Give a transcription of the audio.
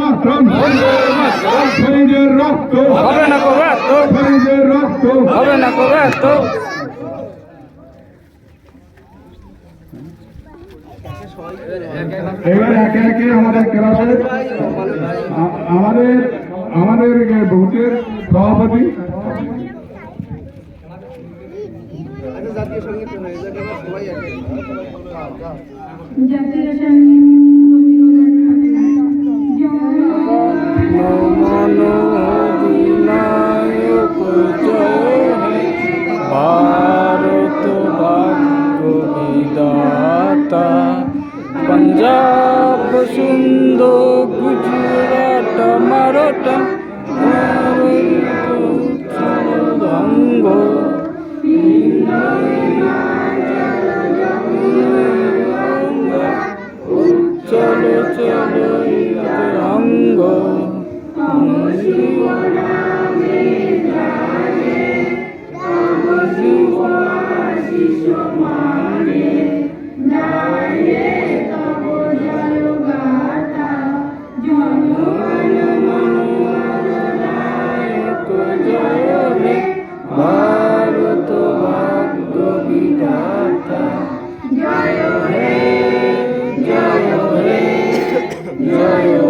মাতরম শহীদের রক্ত হবে না কবে তো শহীদের রক্ত হবে না কবে তো এবার একে একে আমাদের ক্লাসের আমাদের ভোটের সভাপতি জাতীয় সঙ্গীত মনোবিনায়ক জয় হে ভারত ভাগ্য বিধাতা पंजाब सिंध गुजरात मराठा रंग चलो चलो रंग भारत भाग्य विधाता जय हे जय हे जय